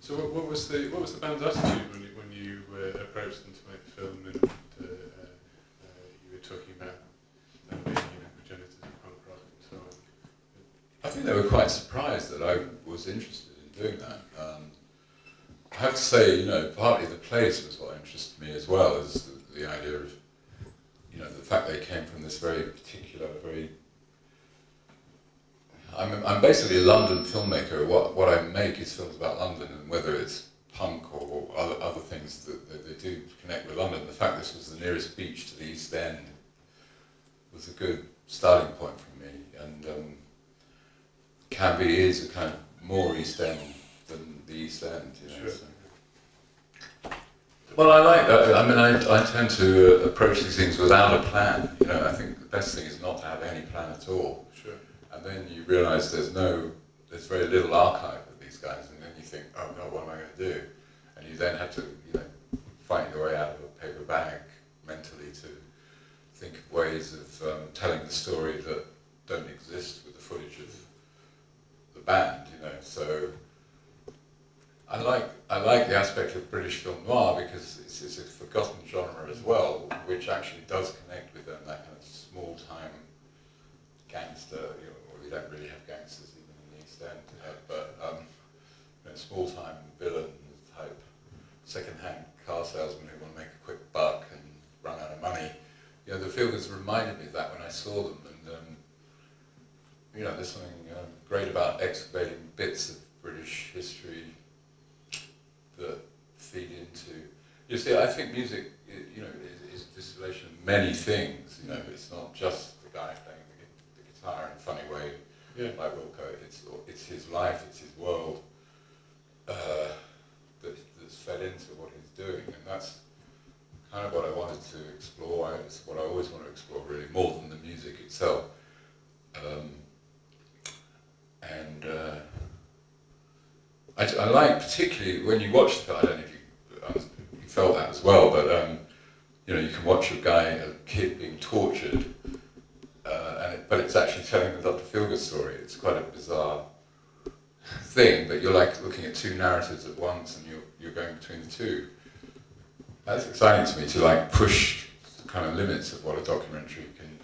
So what was the band's attitude when you approached them to make the film, and you were talking about being progenitors of punk rock and so on? I think they were quite surprised that I was interested in doing that. I have to say, partly the place was what interested me as well, as the idea of, the fact they came from this very particular, I'm basically a London filmmaker. What I make is films about London, and whether it's punk or other things that they do connect with London. The fact this was the nearest beach to the East End was a good starting point for me. And Canby is a kind of more East End than the East End, Sure. So. Well, I like that. I mean, I tend to approach these things without a plan. I think the best thing is not to have any plan at all. Sure. And then you realise there's very little archive of these guys, and then you think, oh God, what am I going to do? And you then have to, fight your way out of a paper bag mentally to think of ways of telling the story that don't exist with the footage of the band, So I like the aspect of British film noir because it's a forgotten genre as well, which actually does connect with them, that kind of small-time gangster. We don't really have gangsters even in the East End, but small-time villain type, second-hand car salesman who want to make a quick buck and run out of money. The Feelgoods reminded me of that when I saw them, and there's something great about excavating bits of British history that feed into. You see, I think music, is a distillation of many things. It's not just the guy playing the guitar in a funny way, like Wilco. It's his life, it's his world that's fed into what he's doing, and that's kind of what I wanted to explore. It's what I always want to explore, really, more than the music itself. I like particularly when you watch the film. I don't know if you felt that as well, but you can watch a kid being tortured, but it's actually telling the Dr. Feelgood story. It's quite a bizarre thing, but you're like looking at two narratives at once, and you're going between the two. That's exciting to me, to push the kind of limits of what a documentary can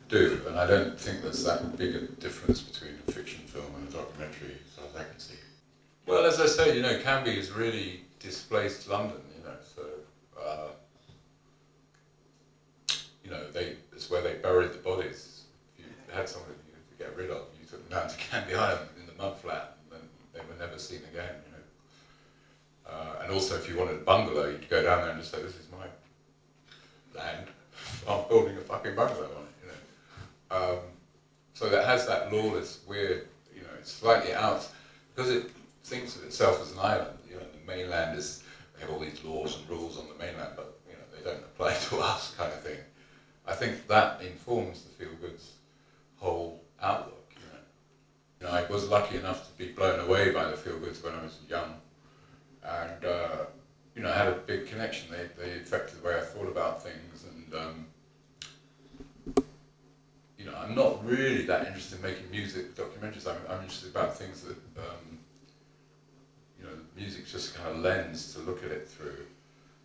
do, and I don't think there's that big a difference between a fiction film and a documentary, as far as I can see. Well, as I say, Canby has really displaced London, so, it's where they buried the bodies. If you had someone to get rid of, you took them down to Canby Island in the mud flat, and then they were never seen again, and also if you wanted a bungalow, you'd go down there and just say, this is my land, I'm building a fucking bungalow on it, So that has that lawless, weird, it's slightly out, because it thinks of itself as an island. The mainland they have all these laws and rules on the mainland, but they don't apply to us, kind of thing. I think that informs the Feelgood's whole outlook. I was lucky enough to be blown away by the Feelgoods when I was young, and I had a big connection. They affected the way I thought about things, and I'm not really that interested in making music documentaries. I'm interested about things that music's just kind of lens to look at it through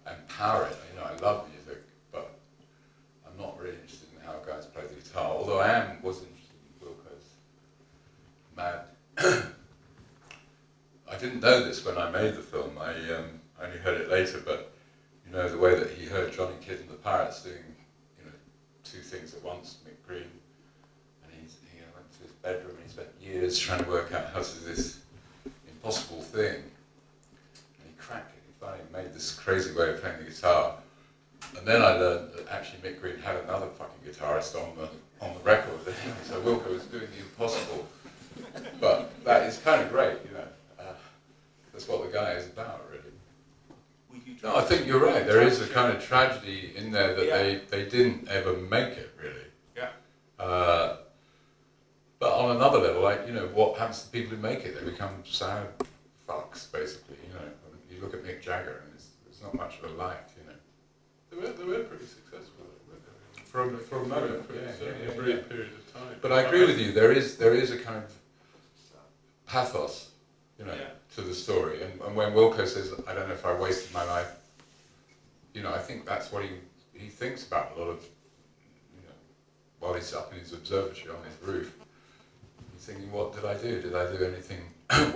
and power it. I love music, but I'm not really interested in how guys play the guitar, although I was interested in Wilco's mad. I didn't know this when I made the film, I only heard it later, but the way that he heard Johnny Kidd and the Pirates doing two things at once, Mick Green, and he went to his bedroom and he spent years trying to work out how to do this impossible thing. Cracked it. He finally made this crazy way of playing the guitar, and then I learned that actually Mick Green had another fucking guitarist on the record. So Wilco was doing the impossible, but that is kind of great, That's what the guy is about, really. No, I think you're right. There is a kind of tragedy in there that they didn't ever make it, really. Yeah. But on another level, what happens to people who make it? They become sad fucks, basically. You look at Mick Jagger, and it's not much of a life, They were pretty successful, weren't they? For a moment, a brief period of time. But I agree with you. There is a kind of pathos you know, Yeah. to the story. And when Wilco says, I don't know if I wasted my life, you know, I think that's what he thinks about a lot of, you know, while he's up in his observatory on his roof. He's thinking, what did I do? Did I do anything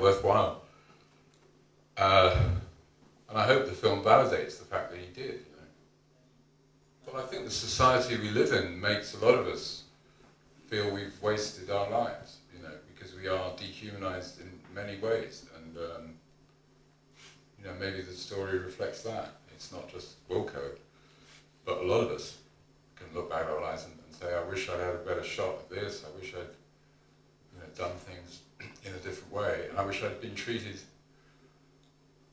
worthwhile? And I hope the film validates the fact that he did, you know. But I think the society we live in makes a lot of us feel we've wasted our lives, you know, because we are dehumanized in many ways. And, you know, maybe the story reflects that. It's not just Wilco, but a lot of us can look back at our lives and say, I wish I'd had a better shot at this. I wish I'd, you know, done things in a different way. And I wish I'd been treated,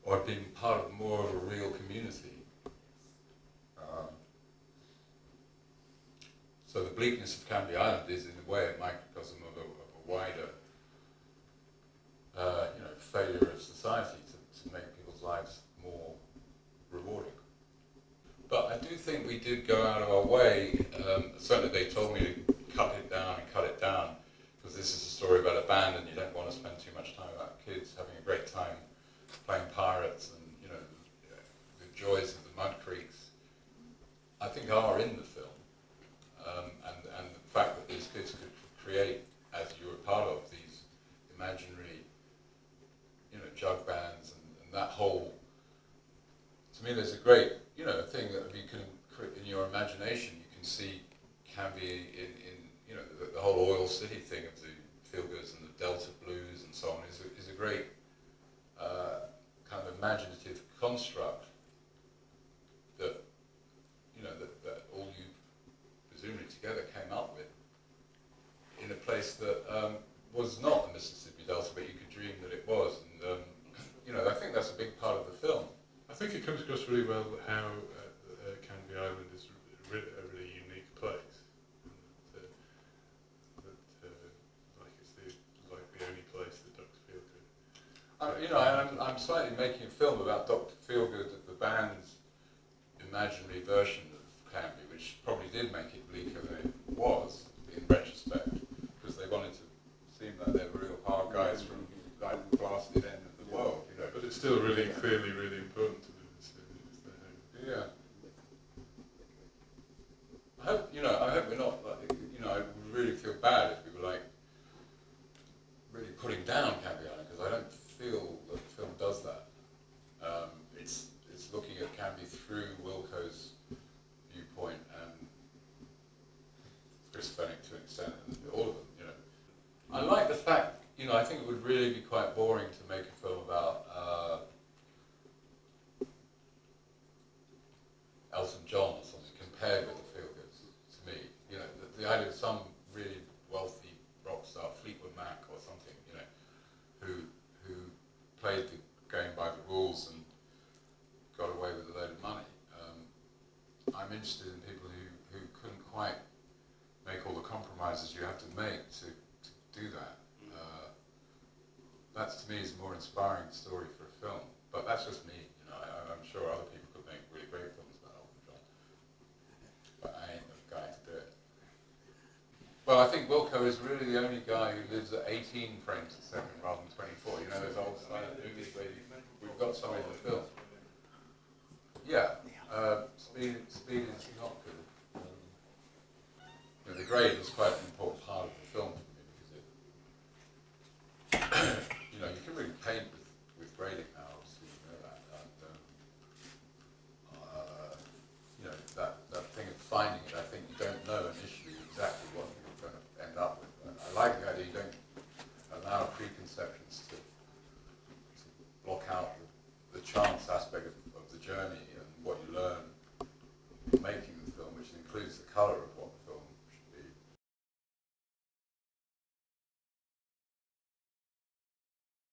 or I'd been part of more of a real community. So the bleakness of Canby Island is, in a way, a microcosm of a wider, you know, failure of society to make people's lives more rewarding. But I do think we did go out of our way. Certainly, they told me to cut it down, because this is a story about a band, and you don't want to spend too much time about kids having a great time playing pirates, and you know, the joys of the mud creeks, I think, are in the film. And the fact that these kids could create, as you were part of, these imaginary, you know, jug bands and that whole, to me there's a great, you know, thing that you can, in your imagination, you can see Canby in you know, the whole oil city thing of the Feelgoods and the Delta blues and so on is a great kind of imaginative construct that, you know, that all you presumably together came up with in a place that was not the Mississippi Delta, but you could dream that it was. And, you know, I think that's a big part of the film. I think it comes across really well how Canby Island is a really unique place. Like it's the only place that Dr. Feelgood. You know, I'm slightly making a film about Dr. Feelgood, the band's imaginary version of Canby, which probably did make it bleaker than it was in retrospect, because they wanted to seem like they were real hard guys from like the blasted end of the world, you know. But it's still really, clearly, really important to them. It's their home. Yeah. I hope we're not, like, you know, I would really feel bad if we were like really putting down Canby Island, because I don't feel that the film does that. It's looking at Canby through Wilco's viewpoint and Chris Fenwick to an extent, and all of them, you know. I like the fact, you know, I think it would really be quite boring to make a film about Elton John or something compared with the Feelgoods, to me. You know, the idea of some really wealthy rock star, Fleetwood Mac or something, you know, who played the game by the rules and got away with a load of money. I'm interested in people who couldn't quite make all the compromises you have to make to do that. That to me is a more inspiring story for a film. But that's just me, you know. I'm sure other people could make really great films about Elton John. But I ain't the guy to do it. Well, I think Wilco is really the only guy who lives at 18 frames a second rather than 24. You know, those old silent movies where we've got somebody in the film. Yeah, speed is not good. You know, the grade is quite an important part of the film for me, because it, you know, you can really paint with grading now, obviously, you know that. And, you know, that thing of finding it, I think you don't know initially exactly what you're going to end up with. I like the idea you don't allow preconceptions to block out the chance aspect of the journey and what you learn in making the film, which includes the colour